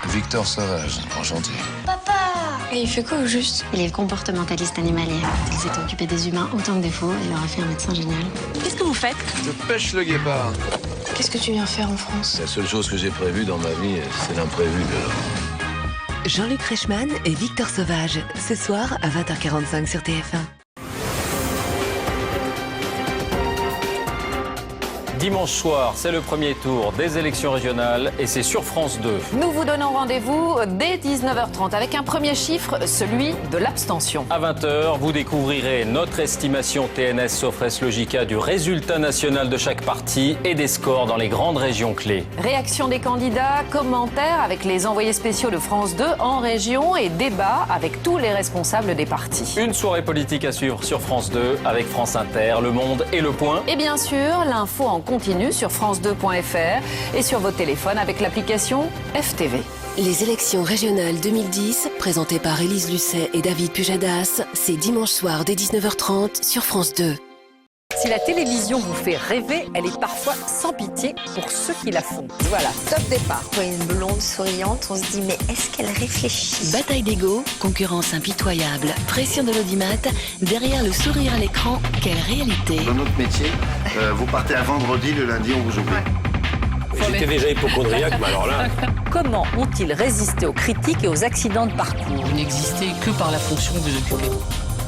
Victor Sauvage, enchanté. Papa! Et il fait quoi au juste? Il est le comportementaliste animalier. Il s'est occupé des humains autant que des faux. Il leur a fait un médecin génial. Qu'est-ce que vous faites? Je pêche le guépard. Qu'est-ce que tu viens faire en France? La seule chose que j'ai prévue dans ma vie, c'est l'imprévu. Jean-Luc Reichmann et Victor Sauvage, ce soir à 20h45 sur TF1. Dimanche soir, c'est le premier tour des élections régionales et c'est sur France 2. Nous vous donnons rendez-vous dès 19h30 avec un premier chiffre, celui de l'abstention. À 20h, vous découvrirez notre estimation TNS Sofres Logica du résultat national de chaque parti et des scores dans les grandes régions clés. Réaction des candidats, commentaires avec les envoyés spéciaux de France 2 en région et débat avec tous les responsables des partis. Une soirée politique à suivre sur France 2 avec France Inter, Le Monde et Le Point. Et bien sûr, l'info en continu sur france2.fr et sur vos téléphones avec l'application FTV. Les élections régionales 2010, présentées par Élise Lucet et David Pujadas, c'est dimanche soir dès 19h30 sur France 2. Si la télévision vous fait rêver, elle est parfois sans pitié pour ceux qui la font. Voilà, top départ. Quand une blonde souriante, on se dit mais est-ce qu'elle réfléchit? Bataille d'ego, concurrence impitoyable, pression de l'audimat, derrière le sourire à l'écran, quelle réalité. Dans notre métier, vous partez un vendredi, le lundi on vous oublie. J'étais déjà hypochondriaque, mais alors là... Comment ont-ils résisté aux critiques et aux accidents de parcours? Vous n'existez que par la fonction que vous occupez.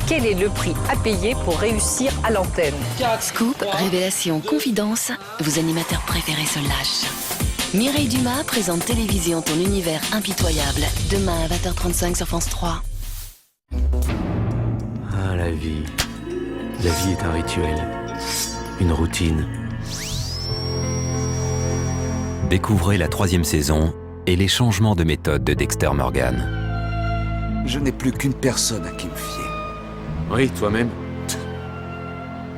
Quel est le prix à payer pour réussir à l'antenne? Scoop, révélation, confidence, vos animateurs préférés se lâchent. Mireille Dumas présente Télévision, ton univers impitoyable, demain à 20h35 sur France 3. Ah, la vie. La vie est un rituel, une routine. Découvrez la 3e saison et les changements de méthode de Dexter Morgan. Je n'ai plus qu'une personne à qui me fier. Oui, toi-même.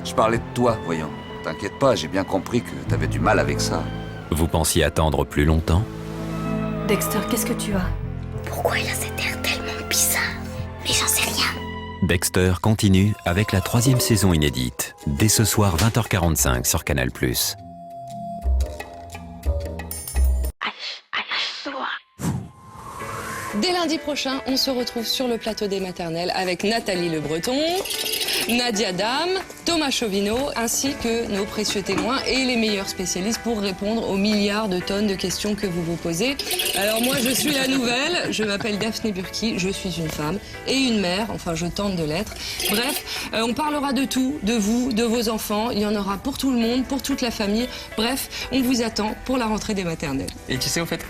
Je parlais de toi, voyons. T'inquiète pas, j'ai bien compris que t'avais du mal avec ça. Vous pensiez attendre plus longtemps? Dexter, qu'est-ce que tu as? Pourquoi il a cet air tellement bizarre? Mais j'en sais rien. Dexter continue avec la 3e saison inédite, dès ce soir 20h45 sur Canal+. Dès lundi prochain, on se retrouve sur le plateau des maternelles avec Nathalie Le Breton, Nadia Dame, Thomas Chauvineau, ainsi que nos précieux témoins et les meilleurs spécialistes pour répondre aux milliards de tonnes de questions que vous vous posez. Alors moi, je suis la nouvelle, je m'appelle Daphné Burki, je suis une femme et une mère, enfin je tente de l'être. Bref, on parlera de tout, de vous, de vos enfants, il y en aura pour tout le monde, pour toute la famille. Bref, on vous attend pour la rentrée des maternelles. Et tu sais, au fait,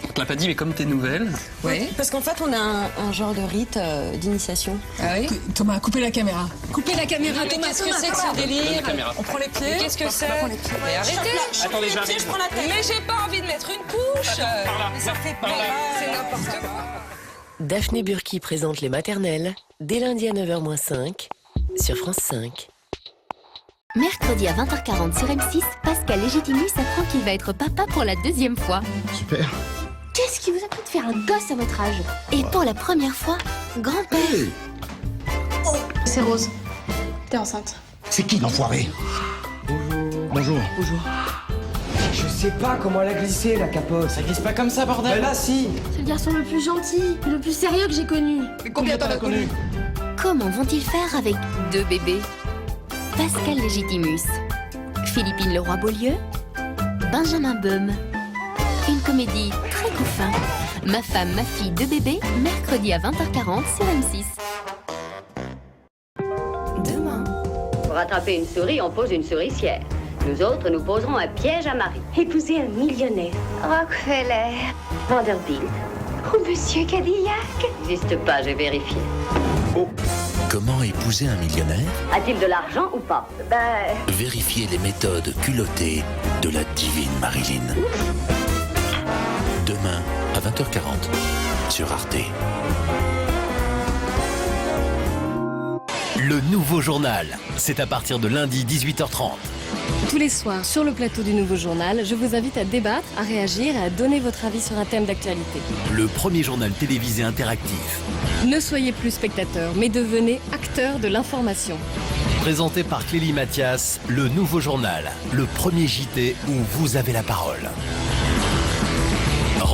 on te l'a pas dit, mais comme t'es nouvelle... Oui. Parce qu'en fait, on a un genre de rite d'initiation. Ah oui? Thomas, coupez la caméra. Coupez la caméra, Thomas, qu'est-ce que c'est que ce délire? On prend les pieds. Qu'est-ce que c'est? Mais arrêtez! Attendez, j'arrive. Mais j'ai pas envie de mettre une couche! Ça fait pas c'est n'importe quoi. Daphné Burki présente les maternelles, dès lundi à 9h-5 sur France 5. Mercredi à 20h40 sur M6, Pascal Légitimus apprend qu'il va être papa pour la 2e fois. Super. Qu'est-ce qui vous a pris de faire un gosse à votre âge? Et pour la première fois, grand-père. Hey, C'est Rose. T'es enceinte. c'est qui l'enfoiré? Bonjour. Bonjour. Je sais pas comment elle a glissé, la capote. Ça glisse pas comme ça, bordel. Mais là, si. C'est le garçon le plus gentil, le plus sérieux que j'ai connu. Mais combien t'en as connu? Comment vont-ils faire avec 2 bébés? Pascal Légitimus, Philippine Leroy-Beaulieu, Benjamin Beum. Une comédie très coup fin. Ma femme, ma fille, 2 bébés, mercredi à 20h40 sur M6. Demain. Pour attraper une souris, on pose une souricière. Nous autres, nous poserons un piège à Marie. Épouser un millionnaire. Rockefeller. Vanderbilt. Ou Monsieur Cadillac. N'existe pas, j'ai vérifié. Comment épouser un millionnaire? A-t-il de l'argent ou pas? Vérifiez les méthodes culottées de la divine Marilyn. Demain à 20h40 sur Arte. Le nouveau journal, c'est à partir de lundi 18h30. Tous les soirs, sur le plateau du Nouveau Journal, je vous invite à débattre, à réagir et à donner votre avis sur un thème d'actualité. Le premier journal télévisé interactif. Ne soyez plus spectateur, mais devenez acteur de l'information. Présenté par Clélie Mathias, le Nouveau Journal, le premier JT où vous avez la parole.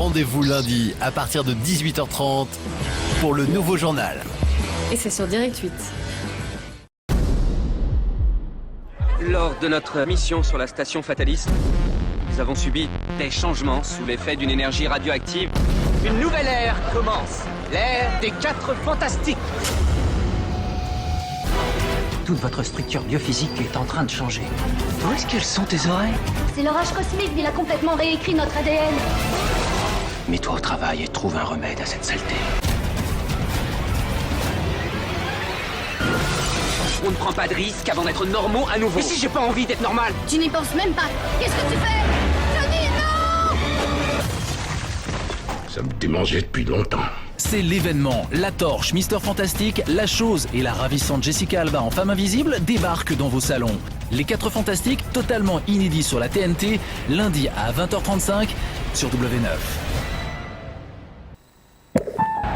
Rendez-vous lundi à partir de 18h30 pour le nouveau journal. Et c'est sur Direct 8. Lors de notre mission sur la station Fatalis, nous avons subi des changements sous l'effet d'une énergie radioactive. Une nouvelle ère commence, l'ère des 4 fantastiques. Toute votre structure biophysique est en train de changer. Où est-ce qu'elles sont tes oreilles? C'est l'orage cosmique, il a complètement réécrit notre ADN. Mets-toi au travail et trouve un remède à cette saleté. On ne prend pas de risque avant d'être normaux à nouveau. Et si j'ai pas envie d'être normal? Tu n'y penses même pas. Qu'est-ce que tu fais? Johnny, non! Ça me démangeait depuis longtemps. C'est l'événement. La Torche, Mister Fantastique, La Chose et la ravissante Jessica Alba en femme invisible débarquent dans vos salons. Les 4 Fantastiques, totalement inédits sur la TNT, lundi à 20h35 sur W9.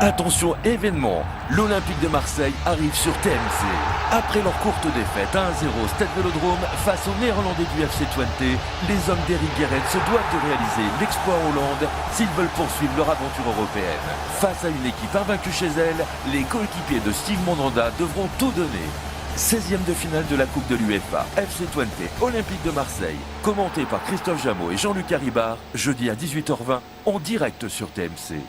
Attention événement, l'Olympique de Marseille arrive sur TMC. Après leur courte défaite 1-0 Stade Vélodrome face aux Néerlandais du FC Twente, les hommes d'Eric Guéret se doivent de réaliser l'exploit en Hollande s'ils veulent poursuivre leur aventure européenne. Face à une équipe invaincue chez elle, les coéquipiers de Steve Mandanda devront tout donner. 16e de finale de la Coupe de l'UEFA, FC Twente, Olympique de Marseille, commenté par Christophe Jameau et Jean-Luc Haribard, jeudi à 18h20, en direct sur TMC.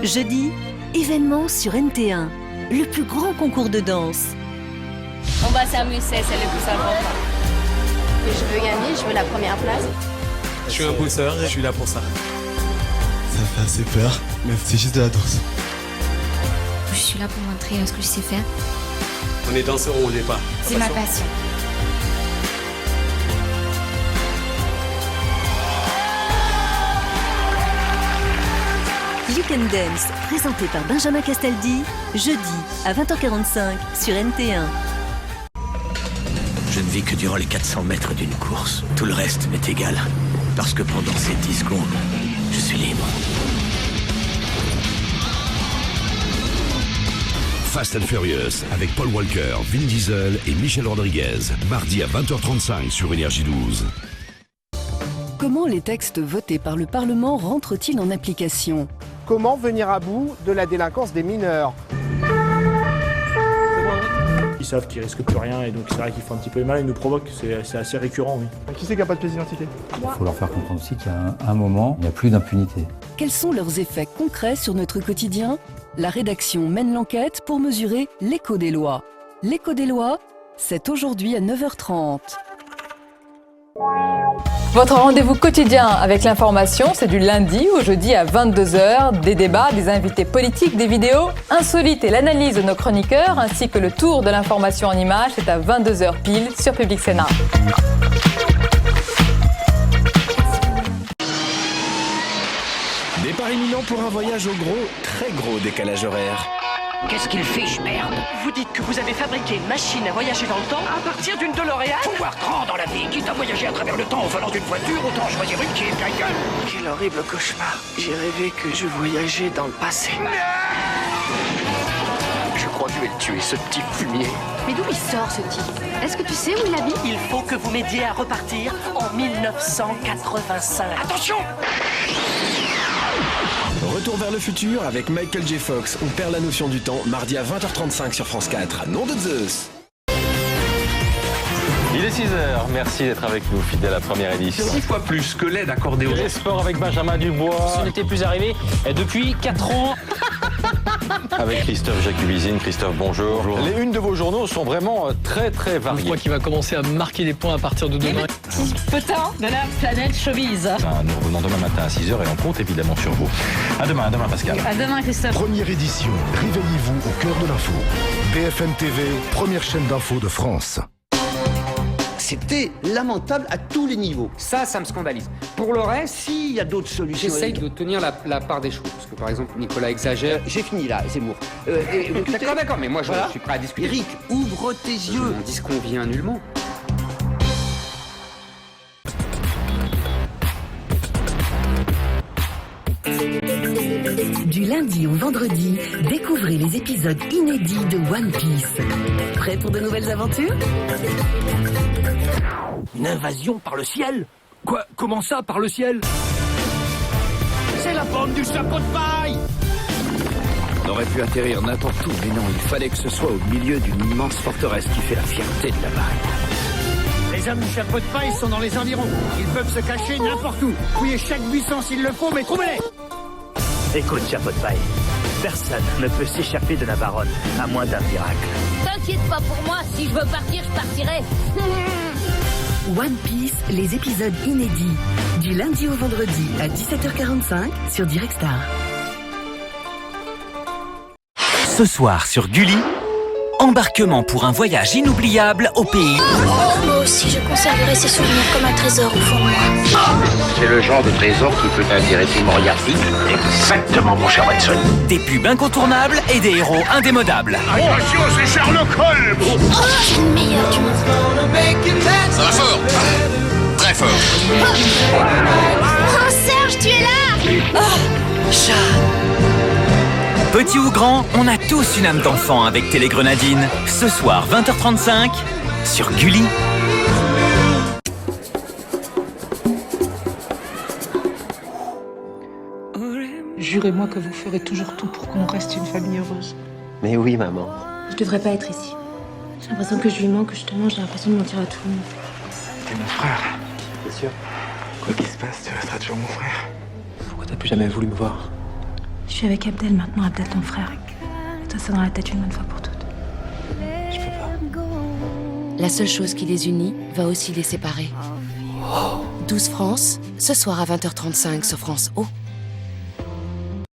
Jeudi, événement sur NT1, le plus grand concours de danse. On va s'amuser, c'est le plus important. Je veux gagner, je veux la première place. Je suis un bosseur et je suis là pour ça. Ça fait assez peur, mais c'est juste de la danse. Je suis là pour montrer ce que je sais faire. On est danseur ou on n'est pas. C'est ma passion. You Can Dance, présenté par Benjamin Castaldi, jeudi à 20h45 sur NT1. Je ne vis que durant les 400 mètres d'une course. Tout le reste m'est égal. Parce que pendant ces 10 secondes, je suis libre. Fast and Furious avec Paul Walker, Vin Diesel et Michel Rodriguez. Mardi à 20h35 sur Énergie 12. Comment les textes votés par le Parlement rentrent-ils en application? Comment venir à bout de la délinquance des mineurs? Ils savent qu'ils risquent plus rien et donc c'est vrai qu'ils font un petit peu mal, ils nous provoquent, c'est assez récurrent, oui. Qui c'est qui n'a pas de pièce d'identité? Il faut leur faire comprendre aussi qu'à un moment, il n'y a plus d'impunité. Quels sont leurs effets concrets sur notre quotidien? La rédaction mène l'enquête pour mesurer l'écho des lois. L'écho des lois, c'est aujourd'hui à 9h30. Votre rendez-vous quotidien avec l'information, c'est du lundi au jeudi à 22h. Des débats, des invités politiques, des vidéos insolites et l'analyse de nos chroniqueurs, ainsi que le tour de l'information en images, c'est à 22h pile sur Public Sénat. Départ imminent pour un voyage au très gros décalage horaire. Qu'est-ce qu'il fiche, merde? Vous dites que vous avez fabriqué une machine à voyager dans le temps à partir d'une DeLorean? Faut voir grand dans la vie. Quitte à voyager à travers le temps en volant d'une voiture, autant choisir une qui est plein gueule. Quel horrible cauchemar. J'ai rêvé que je voyageais dans le passé. Je crois que je vais le tuer, ce petit fumier. Mais d'où il sort ce type? Est-ce que tu sais où il habite? Il faut que vous m'aidiez à repartir en 1985. Attention! Retour vers le futur avec Michael J. Fox. On perd la notion du temps, mardi à 20h35 sur France 4. Nom de Zeus. Il est 6h, merci d'être avec nous, fidèle à la première édition. 10 fois plus que l'aide accordée aux Les sports avec Benjamin Dubois. Ce n'était plus arrivé depuis 4 ans. Avec Christophe Jacubizine. Christophe, bonjour. Les unes de vos journaux sont vraiment très variées. Je crois qu'il va commencer à marquer des points à partir de demain. Petain de la planète showbiz. Nous revenons demain matin à 6h et on compte évidemment sur vous. À demain Pascal. À demain Christophe. Première édition, réveillez-vous au cœur de l'info. BFM TV, première chaîne d'info de France. C'était lamentable à tous les niveaux. Ça me scandalise. Pour le reste, S'il y a d'autres solutions... j'essaye de tenir la part des choses. Parce que par exemple, Nicolas exagère. J'ai fini là, Zemmour. D'accord, mais moi je suis prêt à discuter. Eric, ouvre tes yeux. On disconvient nullement. Du lundi au vendredi, découvrez les épisodes inédits de One Piece. Prêt pour de nouvelles aventures? Une invasion par le ciel? Quoi? Comment ça, par le ciel? bande du chapeau de paille! On aurait pu atterrir n'importe où, mais non, il fallait que ce soit au milieu d'une immense forteresse qui fait la fierté de la marine. Les hommes du chapeau de paille sont dans les environs. Ils peuvent se cacher n'importe où. Fouillez chaque buisson s'il le faut, mais trouvez-les! Écoute, chapeau de paille, personne ne peut s'échapper de la baronne, à moins d'un miracle. T'inquiète pas pour moi, si je veux partir, je partirai. One Piece, les épisodes inédits. Du lundi au vendredi à 17h45 sur Direct Star. Ce soir sur Gulli, embarquement pour un voyage inoubliable au pays. Moi aussi, je conserverai ces souvenirs comme un trésor au fond de moi. C'est le genre de trésor qui peut intéresser Moriarty. Exactement, mon cher Watson. Des pubs incontournables et des héros indémodables. Attention, c'est Sherlock Holmes. Oh, c'est le meilleur du monde. Ça va fort. Très fort. Oh, Serge, tu es là. Oh, chat. Petit ou grand, on a tous une âme d'enfant avec Télégrenadine. Ce soir, 20h35, sur Gulli. Jurez-moi que vous ferez toujours tout pour qu'on reste une famille heureuse. Mais oui, maman. Je devrais pas être ici. J'ai l'impression que je lui manque, justement, j'ai l'impression de mentir à tout le monde. T'es mon frère. Bien sûr. Quoi qu'il se passe, tu resteras toujours mon frère. Pourquoi t'as plus jamais voulu me voir? Je suis avec Abdel maintenant, Abdel ton frère. Mets-toi ça dans la tête une bonne fois pour toutes. Je peux pas. La seule chose qui les unit va aussi les séparer. 12 France, ce soir à 20h35 sur France O.